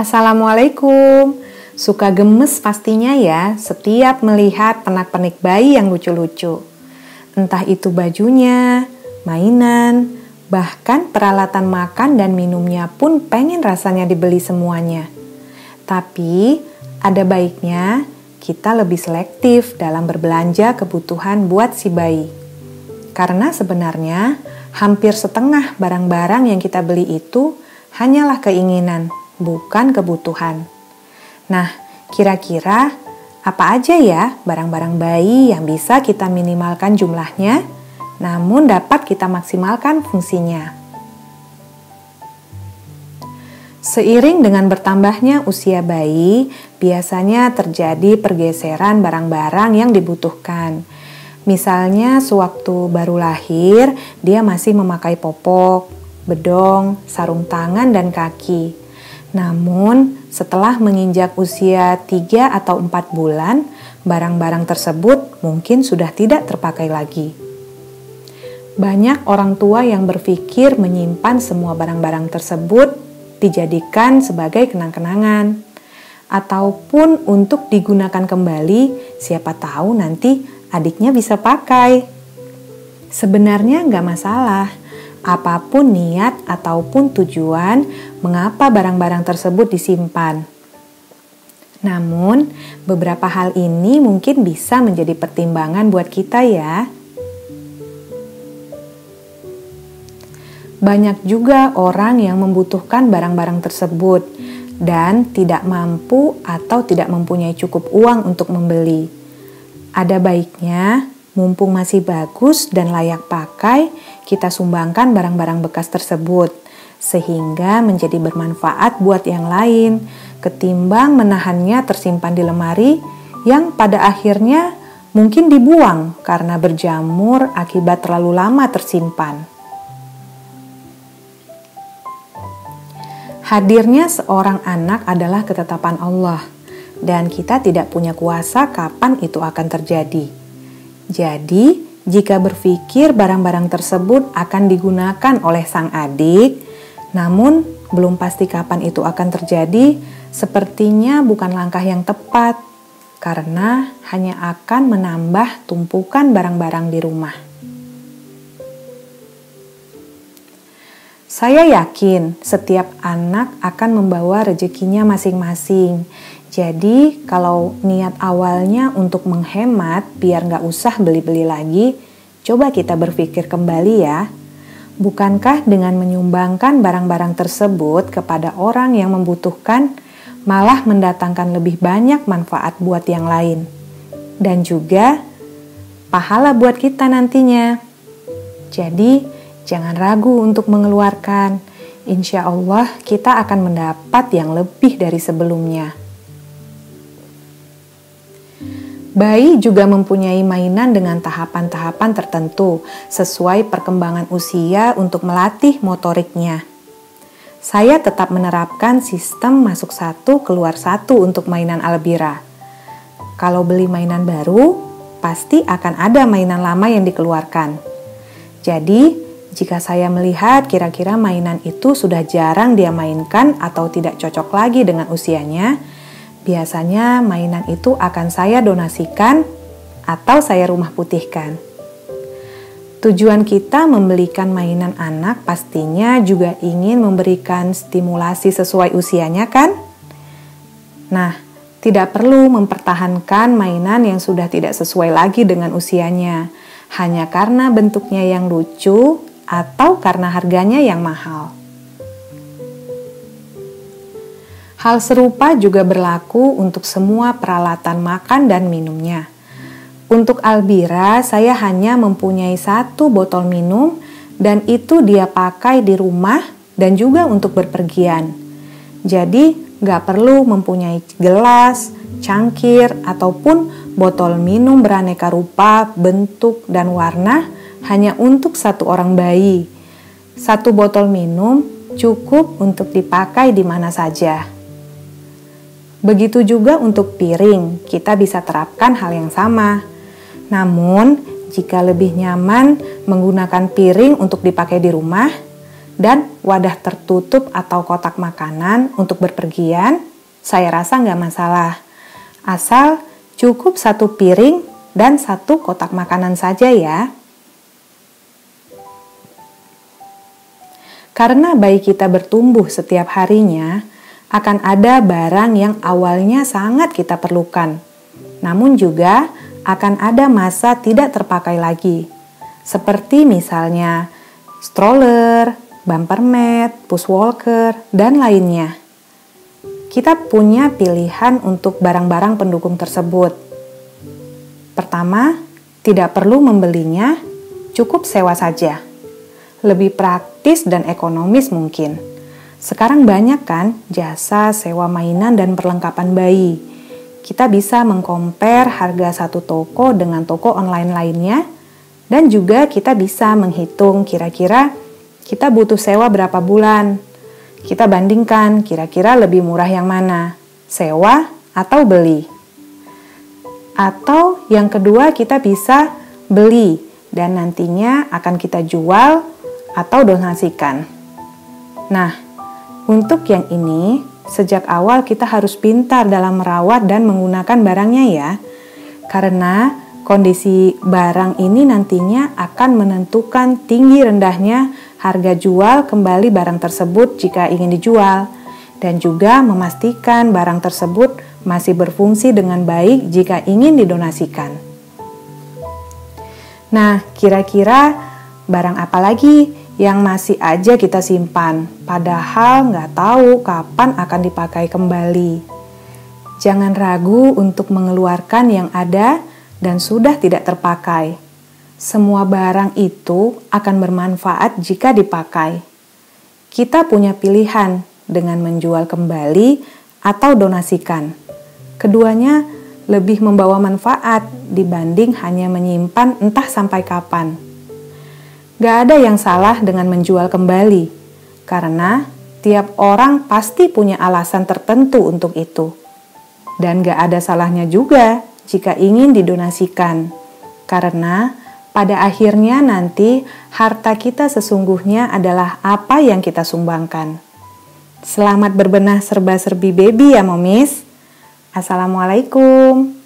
Assalamualaikum. Suka gemes pastinya ya setiap melihat pernak-pernik bayi yang lucu-lucu. Entah itu bajunya, mainan, bahkan peralatan makan dan minumnya pun pengen rasanya dibeli semuanya. Tapi ada baiknya kita lebih selektif dalam berbelanja kebutuhan buat si bayi. Karena sebenarnya hampir setengah barang-barang yang kita beli itu hanyalah keinginan, bukan kebutuhan. Nah, kira-kira apa aja ya barang-barang bayi yang bisa kita minimalkan jumlahnya, namun dapat kita maksimalkan fungsinya? Seiring dengan bertambahnya usia bayi, biasanya terjadi pergeseran barang-barang yang dibutuhkan. Misalnya sewaktu baru lahir, dia masih memakai popok, bedong, sarung tangan, dan kaki. Namun, setelah menginjak usia 3 atau 4 bulan, barang-barang tersebut mungkin sudah tidak terpakai lagi. Banyak orang tua yang berpikir menyimpan semua barang-barang tersebut dijadikan sebagai kenang-kenangan, ataupun untuk digunakan kembali, siapa tahu nanti adiknya bisa pakai. Sebenarnya nggak masalah. Apapun niat ataupun tujuan mengapa barang-barang tersebut disimpan. Namun, beberapa hal ini mungkin bisa menjadi pertimbangan buat kita ya. Banyak juga orang yang membutuhkan barang-barang tersebut dan tidak mampu atau tidak mempunyai cukup uang untuk membeli. Ada baiknya, mumpung masih bagus dan layak pakai, kita sumbangkan barang-barang bekas tersebut, sehingga menjadi bermanfaat buat yang lain, ketimbang menahannya tersimpan di lemari yang pada akhirnya mungkin dibuang karena berjamur akibat terlalu lama tersimpan. Hadirnya seorang anak adalah ketetapan Allah, dan kita tidak punya kuasa kapan itu akan terjadi. Jadi, jika berpikir barang-barang tersebut akan digunakan oleh sang adik, namun belum pasti kapan itu akan terjadi, sepertinya bukan langkah yang tepat, karena hanya akan menambah tumpukan barang-barang di rumah. Saya yakin setiap anak akan membawa rezekinya masing-masing. Jadi, kalau niat awalnya untuk menghemat biar nggak usah beli-beli lagi, coba kita berpikir kembali ya. Bukankah dengan menyumbangkan barang-barang tersebut kepada orang yang membutuhkan, malah mendatangkan lebih banyak manfaat buat yang lain? Dan juga pahala buat kita nantinya. Jadi, jangan ragu untuk mengeluarkan. Insya Allah kita akan mendapat yang lebih dari sebelumnya. Bayi juga mempunyai mainan dengan tahapan-tahapan tertentu sesuai perkembangan usia untuk melatih motoriknya. Saya tetap menerapkan sistem masuk 1 keluar 1 untuk mainan Albira. Kalau beli mainan baru, pasti akan ada mainan lama yang dikeluarkan. Jadi, jika saya melihat kira-kira mainan itu sudah jarang dia mainkan atau tidak cocok lagi dengan usianya, biasanya mainan itu akan saya donasikan atau saya rumah putihkan. Tujuan kita membelikan mainan anak pastinya juga ingin memberikan stimulasi sesuai usianya kan? Nah, tidak perlu mempertahankan mainan yang sudah tidak sesuai lagi dengan usianya, hanya karena bentuknya yang lucu atau karena harganya yang mahal. Hal serupa juga berlaku untuk semua peralatan makan dan minumnya. Untuk Albira, saya hanya mempunyai 1 botol minum dan itu dia pakai di rumah dan juga untuk berpergian. Jadi, nggak perlu mempunyai gelas, cangkir, ataupun botol minum beraneka rupa, bentuk, dan warna hanya untuk 1 orang bayi. 1 botol minum cukup untuk dipakai di mana saja. Begitu juga untuk piring, kita bisa terapkan hal yang sama. Namun, jika lebih nyaman menggunakan piring untuk dipakai di rumah, dan wadah tertutup atau kotak makanan untuk berpergian, saya rasa nggak masalah. Asal cukup 1 piring dan 1 kotak makanan saja ya. Karena bayi kita bertumbuh setiap harinya, akan ada barang yang awalnya sangat kita perlukan. Namun juga akan ada masa tidak terpakai lagi. Seperti misalnya stroller, bumper mat, push walker, dan lainnya. Kita punya pilihan untuk barang-barang pendukung tersebut. Pertama, tidak perlu membelinya, cukup sewa saja. Lebih praktis dan ekonomis mungkin. Sekarang banyak kan jasa sewa mainan dan perlengkapan bayi. Kita bisa mengcompare harga satu toko dengan toko online lainnya, dan juga kita bisa menghitung kira-kira kita butuh sewa berapa bulan. Kita bandingkan kira-kira lebih murah yang mana, sewa atau beli. Atau yang kedua kita bisa beli dan nantinya akan kita jual atau donasikan. Nah, untuk yang ini, sejak awal kita harus pintar dalam merawat dan menggunakan barangnya ya. Karena kondisi barang ini nantinya akan menentukan tinggi rendahnya harga jual kembali barang tersebut jika ingin dijual, dan juga memastikan barang tersebut masih berfungsi dengan baik jika ingin didonasikan. Nah, kira-kira barang apa lagi yang masih aja kita simpan, padahal nggak tahu kapan akan dipakai kembali? Jangan ragu untuk mengeluarkan yang ada dan sudah tidak terpakai. Semua barang itu akan bermanfaat jika dipakai. Kita punya pilihan dengan menjual kembali atau donasikan. Keduanya lebih membawa manfaat dibanding hanya menyimpan entah sampai kapan. Gak ada yang salah dengan menjual kembali, karena tiap orang pasti punya alasan tertentu untuk itu. Dan gak ada salahnya juga jika ingin didonasikan, karena pada akhirnya nanti harta kita sesungguhnya adalah apa yang kita sumbangkan. Selamat berbenah serba-serbi baby ya momis. Assalamualaikum.